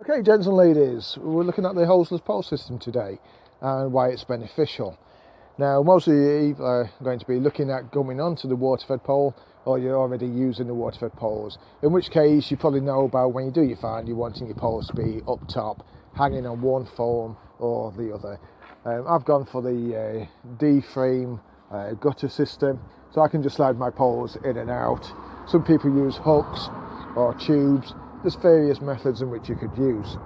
Okay, gents and ladies, we're looking at the hoseless pole system today and why it's beneficial. Now, most of you are going to be looking at going onto the water-fed pole, or you're already using the water-fed poles, in which case you probably know about when you do your find, you're wanting your poles to be up top, hanging on one form or the other. I've gone for the D-frame gutter system, so I can just slide my poles in and out. Some people use hooks or tubes. There's various methods in which you could use.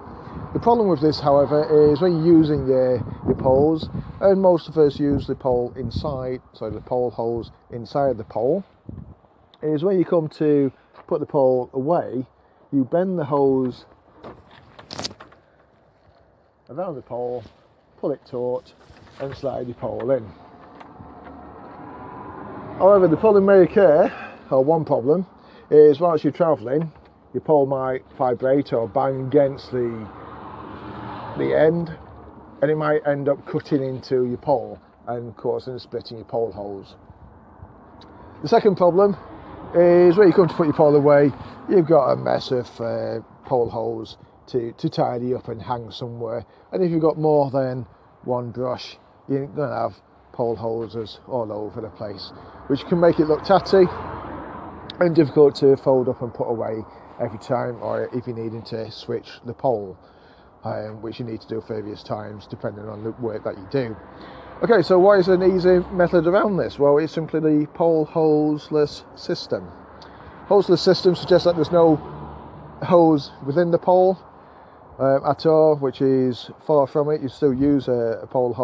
The problem with this, however, is when you're using your poles, and most of us use the pole inside, so the pole holes inside the pole, is when you come to put the pole away, you bend the hose around the pole, pull it taut, and slide your pole in. However, the problem may occur, or one problem, is whilst you're travelling, your pole might vibrate or bang against the end, and it might end up cutting into your pole and causing splitting your pole holes. The second problem is when you come to put your pole away, you've got a mess of pole holes to tidy up and hang somewhere, and if you've got more than one brush, you're going to have pole holes all over the place, which can make it look tatty and difficult to fold up and put away every time, or if you're needing to switch the pole, which you need to do various times depending on the work that you do. Okay, so what is an easy method around this? Well, it's simply the pole hoseless system. Hoseless system suggests that there's no hose within the pole at all, which is far from it. You still use a pole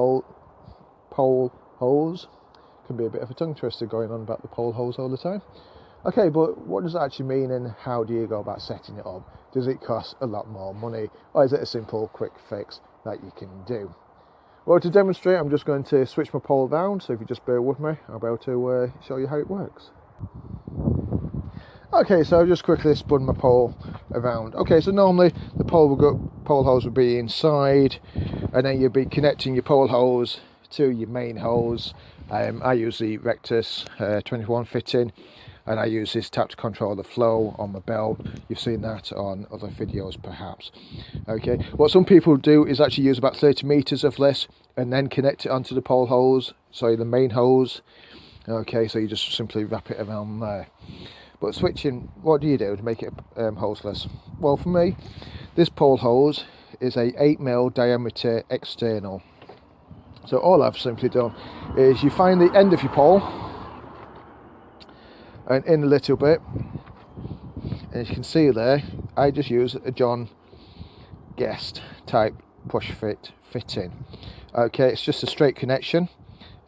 hose. Can be a bit of a tongue twister going on about the pole hose all the time. Okay, but what does that actually mean, and how do you go about setting it up? Does it cost a lot more money, or is it a simple quick fix that you can do? Well, to demonstrate, I'm just going to switch my pole around, so if you just bear with me, I'll be able to show you how it works. Okay, so I've just quickly spun my pole around. Okay, so normally the pole hose would be inside, and then you'd be connecting your pole hose to your main hose. I use the Rectus 21 fitting, and I use this tap to control the flow on my belt. You've seen that on other videos perhaps. Okay, what some people do is actually use about 30 meters of this and then connect it onto the pole hose, sorry, the main hose. Okay, so you just simply wrap it around there. But switching, what do you do to make it hoseless? Well, for me, this pole hose is a 8mm diameter external. So all I've simply done is you find the end of your pole and in a little bit, and you can see there, I just use a John Guest type push fit fitting. Okay, it's just a straight connection,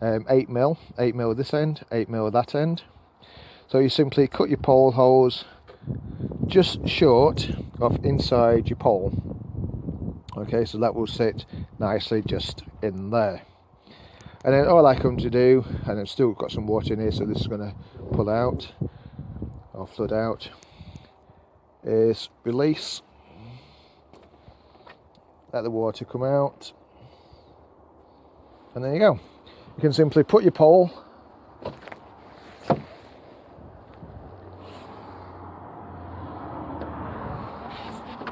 8mm this end, 8mm that end. So you simply cut your pole hose just short of inside your pole. Okay, so that will sit nicely just in there. And then all I come to do, and I've still got some water in here, so this is going to pull out or flood out, is release, let the water come out, and there you go. You can simply put your pole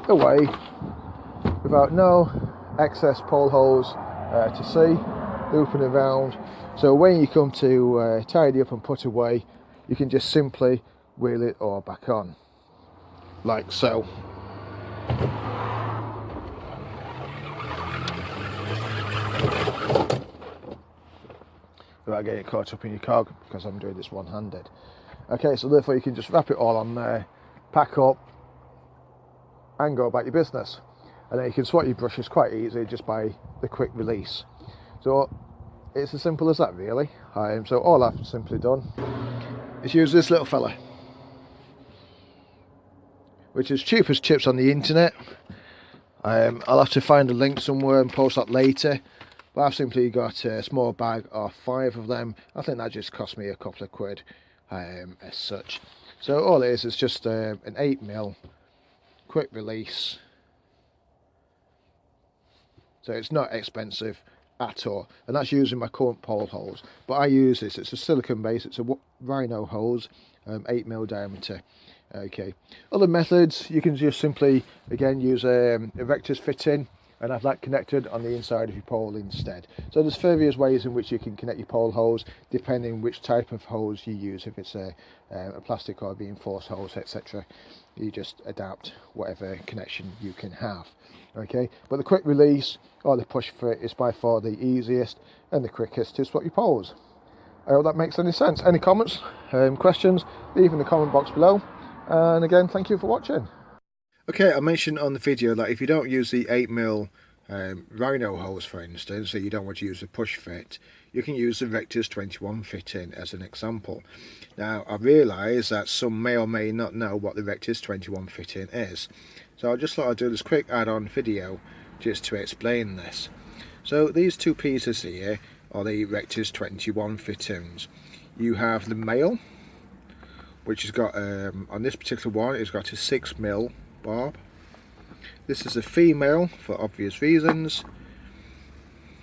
away without no excess pole hose to see, looping around. So when you come to tidy up and put away, you can just simply wheel it all back on, like so. Without getting caught up in your cog, because I'm doing this one-handed. Okay, so therefore you can just wrap it all on there, pack up, and go about your business. And then you can swap your brushes quite easily just by the quick release. So it's as simple as that, really. So all I've simply done is use this little fella, which is cheap as chips on the internet. I'll have to find a link somewhere and post that later, but I've simply got a small bag of 5 of them. I think that just cost me a couple of quid as such. So all it is just an 8mm quick release. So it's not expensive at all, and that's using my current pole hose. But I use this, it's a silicone base, it's a Rhino hose, 8mm diameter, Okay, other methods, you can just simply again use a rectus fitting and have that connected on the inside of your pole instead. So there's various ways in which you can connect your pole hose depending which type of hose you use. If it's a plastic or reinforced hose, etc., you just adapt whatever connection you can have. Okay, but the quick release or the push fit is by far the easiest and the quickest to swap your poles. I hope that makes any sense. Any comments, questions, leave in the comment box below. And again, thank you for watching. Okay, I mentioned on the video that if you don't use the 8mm rhino hose, for instance, so you don't want to use the push fit, you can use the Rectus 21 fitting as an example. Now, I realise that some may or may not know what the Rectus 21 fitting is, so I just thought I'd do this quick add-on video just to explain this. So these two pieces here are the Rectus 21 fittings. You have the male, which has got, on this particular one, it's got a 6mm barb. This is a female, for obvious reasons,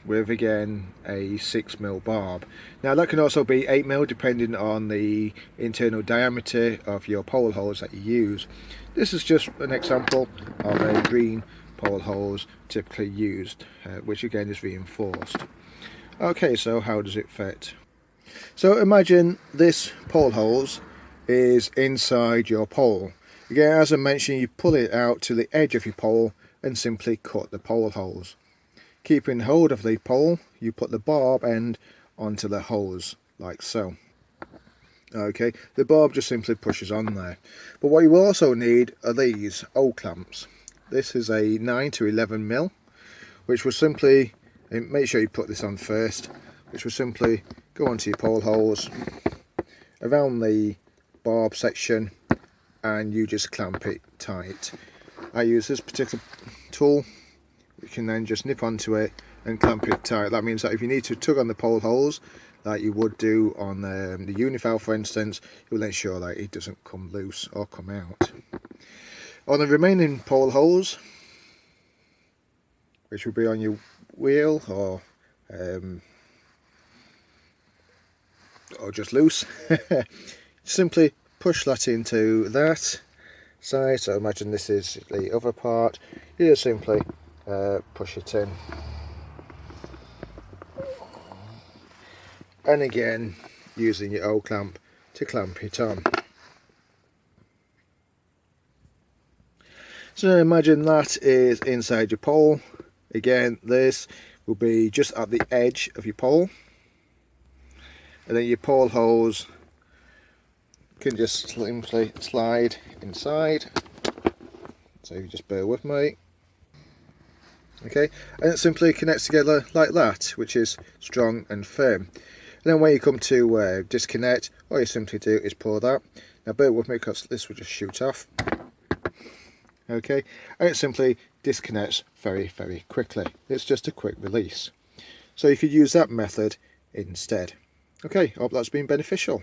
with again a 6mm barb. Now that can also be 8mm depending on the internal diameter of your pole hose that you use. This is just an example of a green pole hose typically used, which again is reinforced. Okay, so how does it fit? So imagine this pole hose is inside your pole. Again, as I mentioned, you pull it out to the edge of your pole and simply cut the pole hose. Keeping hold of the pole, you put the barb end onto the hose like so. Okay, the barb just simply pushes on there. But what you also need are these O-clamps. This is a 9 to 11mm, which will simply, make sure you put this on first, which will simply go onto your pole hose around the barb section, and you just clamp it tight. I use this particular tool. You can then just nip onto it and clamp it tight. That means that if you need to tug on the pole hose like you would do on the unifile, for instance, it will ensure that it doesn't come loose or come out. On the remaining pole hose, which will be on your wheel or just loose, simply push that into that side. So imagine this is the other part. You just simply push it in, and again using your O-clamp to clamp it on. So imagine that is inside your pole. Again, this will be just at the edge of your pole, and then your pole hose can just simply slide inside. So you just bear with me. Okay, and it simply connects together like that, which is strong and firm. And then when you come to disconnect, all you simply do is pull that. Now bear with me because this will just shoot off. Okay, and it simply disconnects very, very quickly. It's just a quick release. So you could use that method instead. Okay, I hope that's been beneficial.